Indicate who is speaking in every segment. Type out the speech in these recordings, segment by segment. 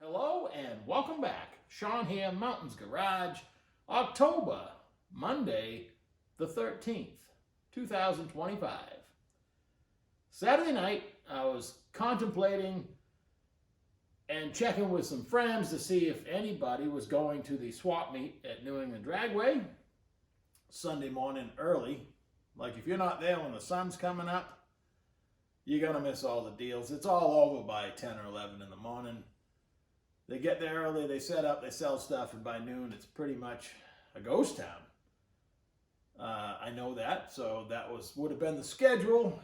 Speaker 1: Hello and welcome back. Sean here, Mountains Garage, Monday the 13th, 2025. Saturday night, I was contemplating and checking with some friends to see if anybody was going to the Swapmeet at New England Dragway Sunday morning early. Like if you're not there when the sun's coming up, you're going to miss all the deals. It's all over by 10 or 11 in the morning. They get there early, they set up, they sell stuff, and by noon it's pretty much a ghost town. I know that, so that would have been the schedule.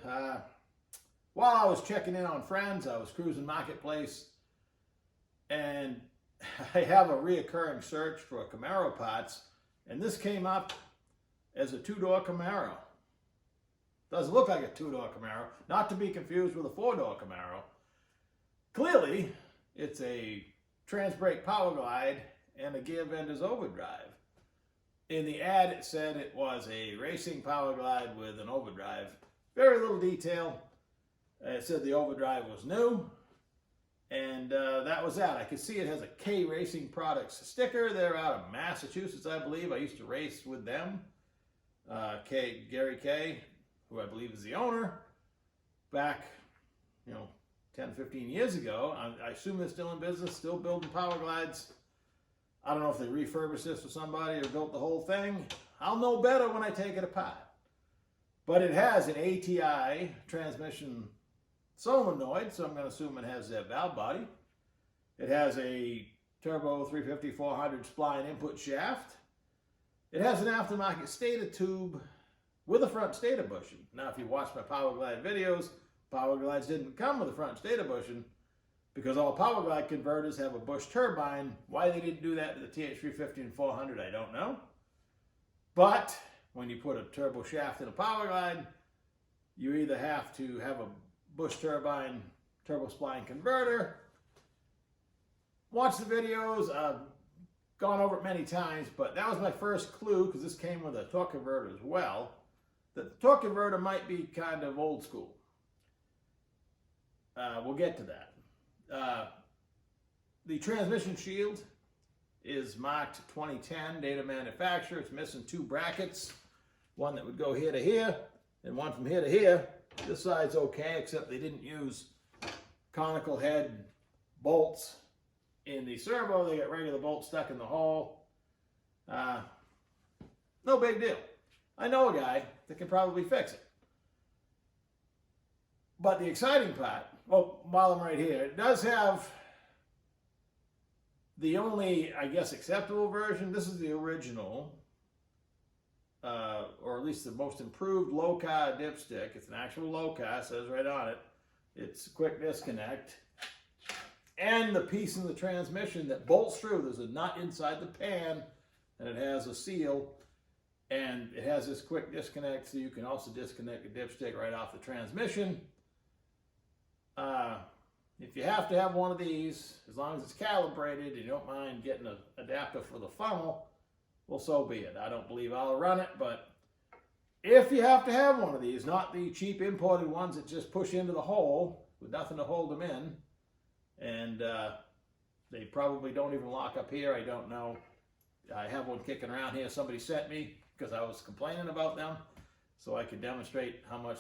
Speaker 1: While I was checking in on friends, I was cruising Marketplace, and I have a reoccurring search for Camaro parts, and this came up as a two-door Camaro. Doesn't look like a two-door Camaro, not to be confused with a four-door Camaro. Clearly, it's a trans-brake Powerglide and a gear vendor's overdrive. In the ad, it said it was a racing Powerglide with an overdrive. Very little detail. It said the overdrive was new, and that was that. I could see it has a K Racing Products sticker. They're out of Massachusetts, I believe. I used to race with them. Gary K, who I believe is the owner, back, 10, 15 years ago. I assume they're still in business, still building Powerglides. I don't know if they refurbished this for somebody or built the whole thing. I'll know better when I take it apart. But it has an ATI transmission solenoid, so I'm going to assume it has that valve body. It has a turbo 350-400 spline input shaft. It has an aftermarket stator tube with a front stator bushing. Now, if you watch my Powerglide videos, Powerglides didn't come with a front stator bushing because all Powerglide converters have a Bush turbine. Why they didn't do that to the TH350 and 400, I don't know. But when you put a turbo shaft in a Powerglide, you either have to have a Bush turbine turbo spline converter. Watch the videos. I've gone over it many times, but that was my first clue, because this came with a torque converter as well, that the torque converter might be kind of old school. We'll get to that. The transmission shield is marked 2010, date of manufacture. It's missing two brackets, one that would go here to here and one from here to here. This side's okay, except they didn't use conical head bolts in the servo. They got regular bolts stuck in the hole. No big deal. I know a guy that can probably fix it. But the exciting part, well, while I'm right here, it does have the only, I guess, acceptable version. This is the original, or at least the most improved low-car dipstick. It's an actual low-car, says right on it. It's quick disconnect. And the piece in the transmission that bolts through, there's a nut inside the pan, and it has a seal, and it has this quick disconnect, so you can also disconnect the dipstick right off the transmission. If you have to have one of these, as long as it's calibrated, you don't mind getting an adapter for the funnel, well, so be it. I don't believe I'll run it, but if you have to have one of these, not the cheap imported ones that just push into the hole with nothing to hold them in, and they probably don't even lock up here, I don't know. I have one kicking around here somebody sent me because I was complaining about them, so I could demonstrate how much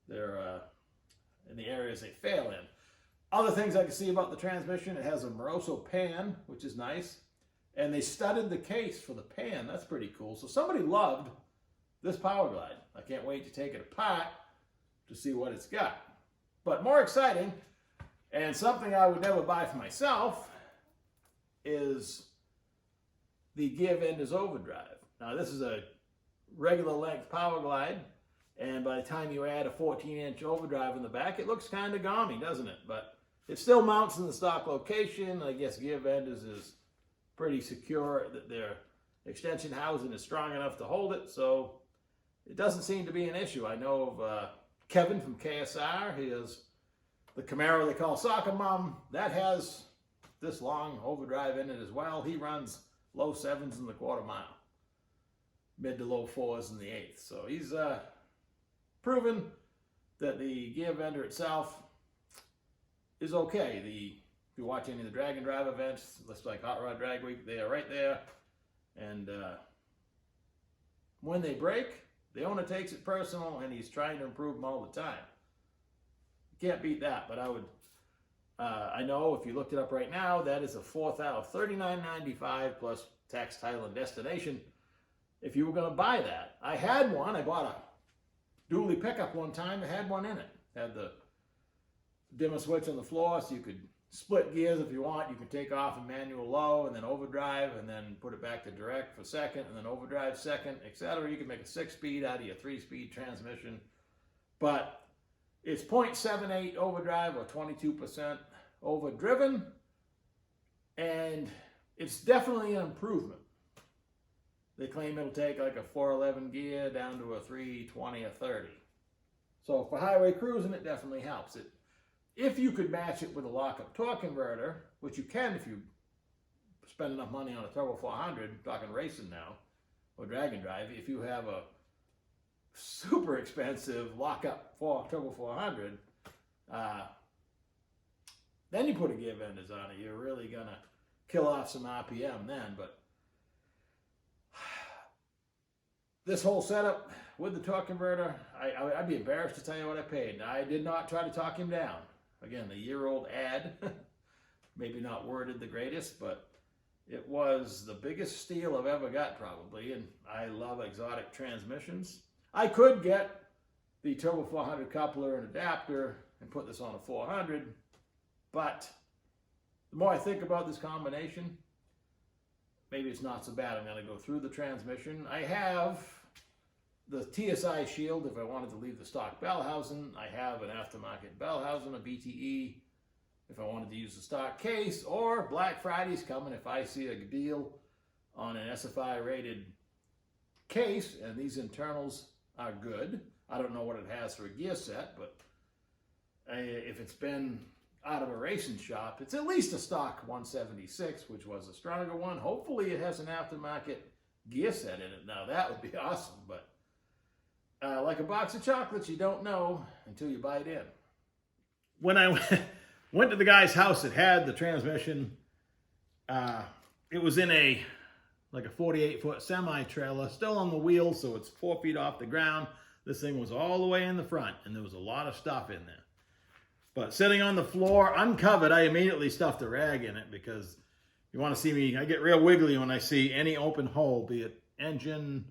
Speaker 1: they're in the areas they fail in. Other things I can see about the transmission, it has a Moroso pan, which is nice. And they studded the case for the pan. That's pretty cool. So somebody loved this Powerglide. I can't wait to take it apart to see what it's got. But more exciting, and something I would never buy for myself, is the gear vendor's overdrive. Now this is a regular length Powerglide, and by the time you add a 14-inch overdrive in the back, it looks kind of gaumy, doesn't it? But it still mounts in the stock location. I guess Gear Vendors is pretty secure that their extension housing is strong enough to hold it, so it doesn't seem to be an issue. I know of Kevin from KSR. He has the Camaro they call Soccer Mom. That has this long overdrive in it as well. He runs low 7s in the quarter mile, mid to low 4s in the 8th. So he's proven that the gear vendor itself is okay. The If you watch any of the drag and drive events, looks like Hot Rod Drag Week, they are right there. And when they break, the owner takes it personal, and he's trying to improve them all the time. You can't beat that, but I know if you looked it up right now, that is a $39.95 plus tax, title, and destination. If you were going to buy that, I had one. I bought a dually pickup one time. It had one in it. Had the dimmer switch on the floor, so you could split gears if you want. You can take off in manual low and then overdrive and then put it back to direct for second and then overdrive second, etc. You can make a 6-speed out of your 3-speed transmission. But it's 0.78 overdrive or 22% overdriven, and it's definitely an improvement. They claim it'll take like a 411 gear down to a 320 or 30. So for highway cruising, it definitely helps. If you could match it with a lockup torque converter, which you can if you spend enough money on a Turbo 400, talking racing now, or drag and drive, if you have a super expensive lockup Turbo 400, then you put a gear benders on it. You're really going to kill off some RPM then. But this whole setup with the torque converter, I'd be embarrassed to tell you what I paid. I did not try to talk him down. Again, the year-old ad, maybe not worded the greatest, but it was the biggest steal I've ever got probably, and I love exotic transmissions. I could get the Turbo 400 coupler and adapter and put this on a 400, but the more I think about this combination, maybe it's not so bad. I'm going to go through the transmission. I have the TSI shield if I wanted to leave the stock Bellhausen. I have an aftermarket Bellhausen, a BTE, if I wanted to use the stock case, or Black Friday's coming if I see a deal on an SFI rated case, and these internals are good. I don't know what it has for a gear set, but if it's been out of a racing shop, it's at least a stock 176, which was a stronger one. Hopefully it has an aftermarket gear set in it. Now that would be awesome, but like a box of chocolates, you don't know until you bite in. When I went to the guy's house that had the transmission, it was in like a 48-foot semi-trailer, still on the wheel, so it's 4 feet off the ground. This thing was all the way in the front, and there was a lot of stuff in there. But sitting on the floor, uncovered, I immediately stuffed a rag in it because you want to see me, I get real wiggly when I see any open hole, be it engine,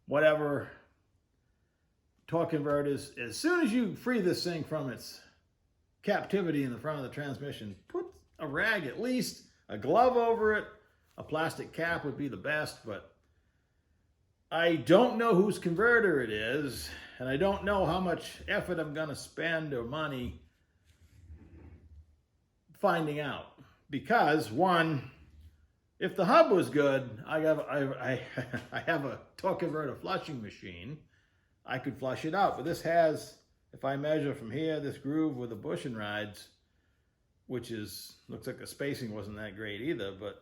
Speaker 1: whatever, torque converters. As soon as you free this thing from its captivity in the front of the transmission, put a rag, at least a glove over it. A plastic cap would be the best, but I don't know whose converter it is, and I don't know how much effort I'm going to spend or money finding out. Because, one, if the hub was good, I have a torque converter flushing machine. I could flush it out, but this has, if I measure from here, this groove with the bushing rides, which is, looks like the spacing wasn't that great either, but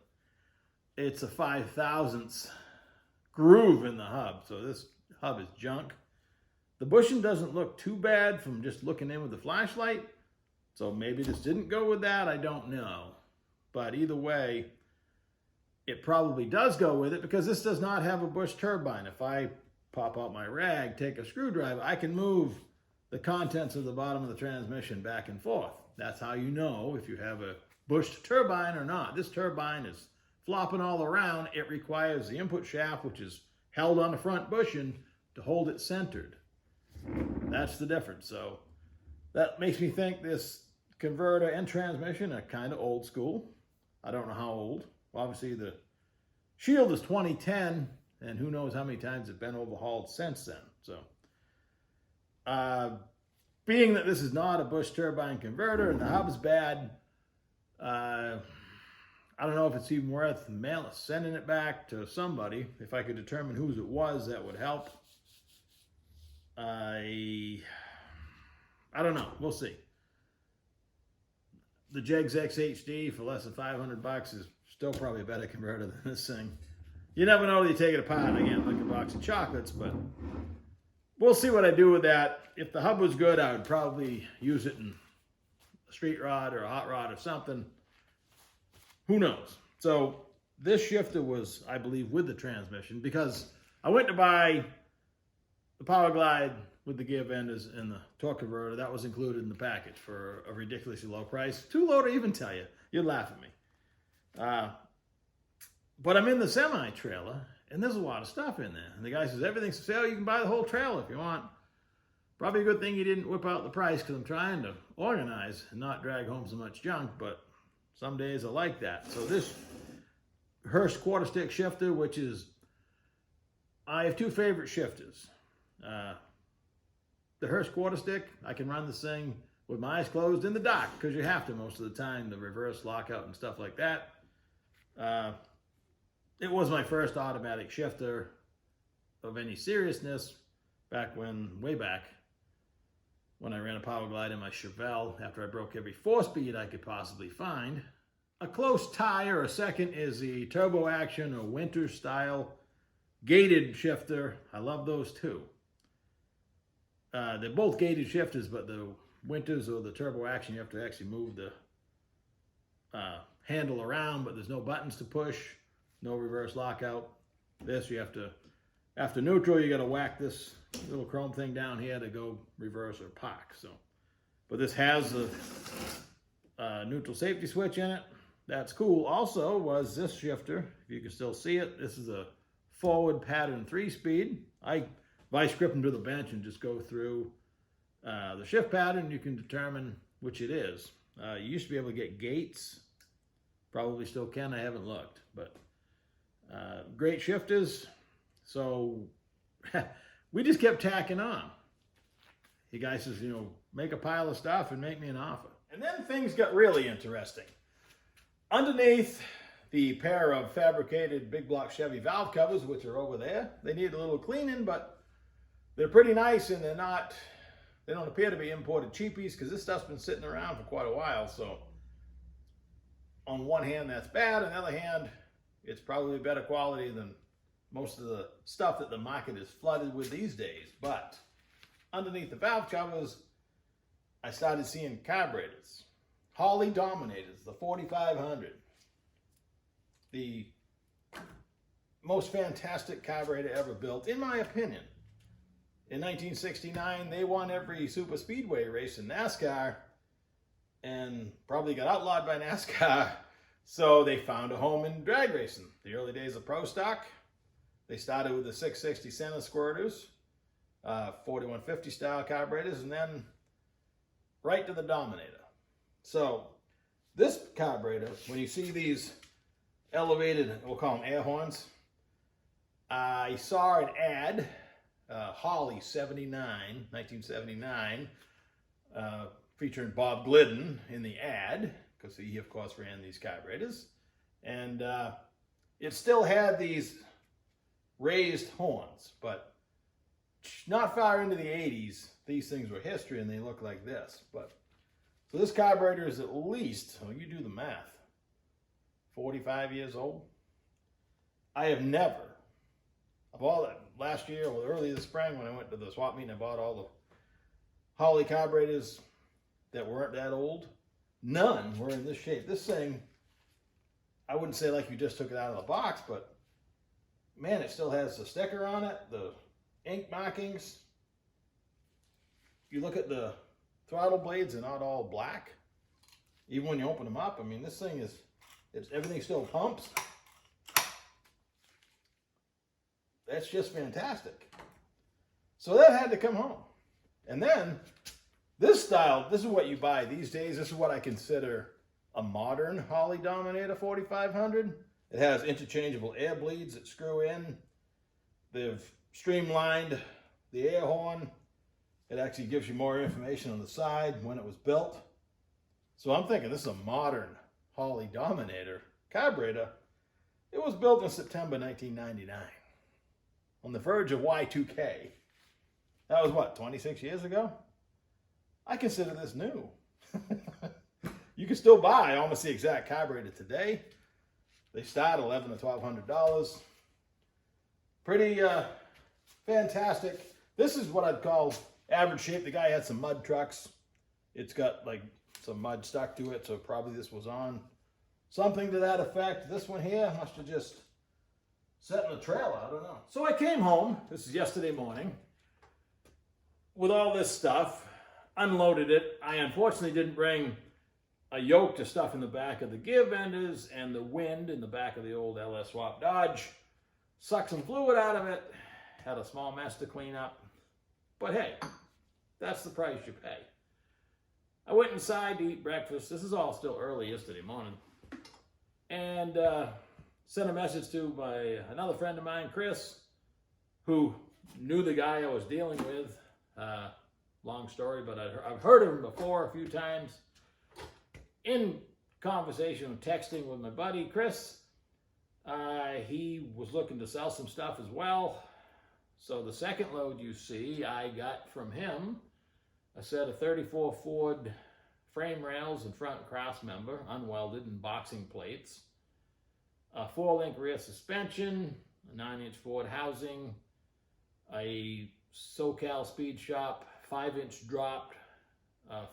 Speaker 1: it's a 5/1000th groove in the hub, so this hub is junk. The bushing doesn't look too bad from just looking in with the flashlight, so maybe this didn't go with that, I don't know. But either way, it probably does go with it because this does not have a Bush turbine. If I pop out my rag, take a screwdriver, I can move the contents of the bottom of the transmission back and forth. That's how you know if you have a Bush turbine or not. This turbine is flopping all around. It requires the input shaft, which is held on the front bushing, to hold it centered. That's the difference. So that makes me think this converter and transmission are kind of old school. I don't know how old. Obviously the shield is 2010, and who knows how many times it's been overhauled since then. So being that this is not a Bush turbine converter and the hub's bad, I don't know if it's even worth sending it back to somebody. If I could determine whose it was, that would help. I don't know. We'll see. The Jegs XHD for less than $500 is still probably a better converter than this thing. You never know till you take it apart. Again, like a box of chocolates, but we'll see what I do with that. If the hub was good, I would probably use it in a street rod or a hot rod or something. who knows? So this shifter was, I believe, with the transmission, because I went to buy the Powerglide with the gear benders and the torque converter. That was included in the package for a ridiculously low price. Too low to even tell you. You'd laugh at me. But I'm in the semi-trailer, and there's a lot of stuff in there. And the guy says, everything's for sale. You can buy the whole trailer if you want. Probably a good thing you didn't whip out the price, because I'm trying to organize and not drag home so much junk, but some days I like that. So this Hurst quarter stick shifter, which is, I have two favorite shifters. The Hurst quarter stick, I can run this thing with my eyes closed in the dark, because you have to most of the time, the reverse lockout and stuff like that. It was my first automatic shifter of any seriousness way back when I ran a Powerglide in my Chevelle after I broke every 4-speed I could possibly find. A close tie or a second is the Turbo Action or Winter style gated shifter. I love those too. They're both gated shifters, but the Winters or the Turbo Action, you have to actually move the handle around, but there's no buttons to push, no reverse lockout. This, you have to, after neutral, you got to whack this little chrome thing down here to go reverse or park. So, but this has a neutral safety switch in it. That's cool. Also was this shifter, if you can still see it. This is a forward pattern 3-speed. I vice grip them to the bench and just go through the shift pattern. You can determine which it is. You used to be able to get gates. Probably still can. I haven't looked, but great shifters. So we just kept tacking on. The guy says, you know, make a pile of stuff and make me an offer. And then things got really interesting. Underneath the pair of fabricated big block Chevy valve covers, which are over there, they need a little cleaning, but they're pretty nice, and they don't appear to be imported cheapies, because this stuff's been sitting around for quite a while. So on one hand, that's bad. On the other hand, it's probably better quality than most of the stuff that the market is flooded with these days. But underneath the valve covers, I started seeing carburetors. Holley Dominators, the 4500. The most fantastic carburetor ever built, in my opinion. In 1969, they won every super speedway race in NASCAR, and probably got outlawed by NASCAR, so they found a home in drag racing. The early days of Pro Stock, they started with the 660 center squirters, 4150 style carburetors, and then right to the Dominator. So this carburetor, when you see these elevated, we'll call them air horns, I saw an ad, Holley 1979, featuring Bob Glidden in the ad, because he, of course, ran these carburetors. And it still had these raised horns, but not far into the 80s, these things were history, and they look like this. But so this carburetor is at least, well, you do the math, 45 years old. I have never, of all that, last year or early this spring when I went to the Swapmeet and I bought all the Holley carburetors that weren't that old, none were in this shape. This thing, I wouldn't say like you just took it out of the box, but man, it still has the sticker on it, the ink markings. If you look at the throttle blades, they're not all black. Even when you open them up, I mean, this thing is, everything still pumps. That's just fantastic. So that had to come home. And then this style, this is what you buy these days. This is what I consider a modern Holley Dominator 4500. It has interchangeable air bleeds that screw in. They've streamlined the air horn. It actually gives you more information on the side when it was built. So I'm thinking this is a modern Holley Dominator carburetor. It was built in September 1999. On the verge of Y2K. That was what, 26 years ago? I consider this new. You can still buy almost the exact carburetor today. They start $1,100 to $1,200. Pretty fantastic. This is what I'd call average shape. The guy had some mud trucks. It's got like some mud stuck to it, so probably this was on something to that effect. This one here must have just sat in the trailer, I don't know. So I came home, this is yesterday morning, with all this stuff, unloaded it. I unfortunately didn't bring a yoke to stuff in the back of the gear benders and the wind in the back of the old LS Swap Dodge. Sucked some fluid out of it, had a small mess to clean up. But hey, that's the price you pay. I went inside to eat breakfast. This is all still early yesterday morning. And sent a message to another friend of mine, Chris, who knew the guy I was dealing with. Long story, but I've heard of him before a few times. In conversation, texting with my buddy, Chris, he was looking to sell some stuff as well. So the second load you see, I got from him a set of 34 Ford frame rails and front cross member, unwelded and boxing plates, a 4-link rear suspension, a 9-inch Ford housing, a SoCal Speed Shop 5-inch dropped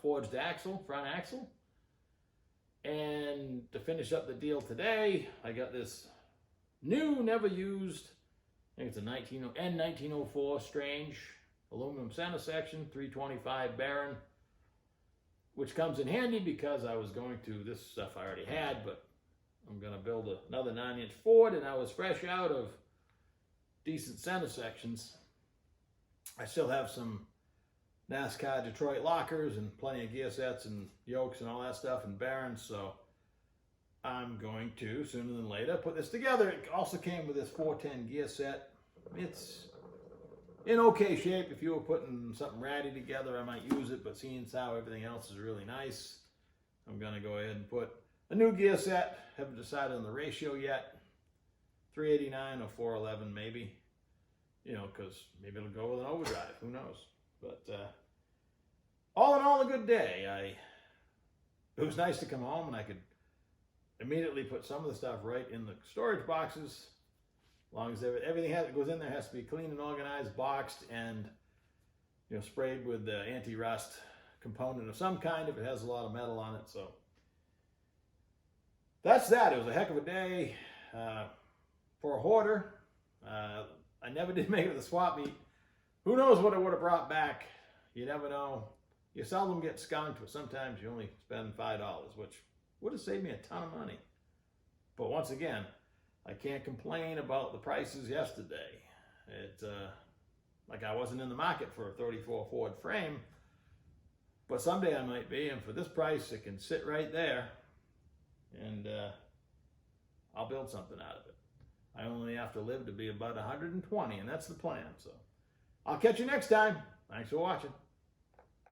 Speaker 1: forged axle, front axle. And to finish up the deal today, I got this new, never used, I think it's a N1904 Strange aluminum center section, 325 Baron, which comes in handy because I was going to, this stuff I already had, but I'm going to build another 9-inch Ford, and I was fresh out of decent center sections. I still have some NASCAR Detroit lockers and plenty of gear sets and yokes and all that stuff and bearings, so I'm going to, sooner than later, put this together. It also came with this 410 gear set. It's in okay shape. If you were putting something ratty together, I might use it, but seeing as how everything else is really nice, I'm going to go ahead and put a new gear set. Haven't decided on the ratio yet. 389 or 411 maybe. You know, because maybe it'll go with an overdrive. Who knows? But all in all, a good day. It was nice to come home and I could immediately put some of the stuff right in the storage boxes. As long as everything that goes in there has to be clean and organized, boxed, and sprayed with the anti-rust component of some kind if it has a lot of metal on it. So that's that. It was a heck of a day for a hoarder. I never did make it to the swap meet. Who knows what it would have brought back? You never know. You seldom get skunked, but sometimes you only spend $5, which would have saved me a ton of money. But once again, I can't complain about the prices yesterday. It's like I wasn't in the market for a 34 Ford frame, but someday I might be, and for this price, it can sit right there, and I'll build something out of it. I only have to live to be about 120, and that's the plan. So I'll catch you next time. Thanks for watching.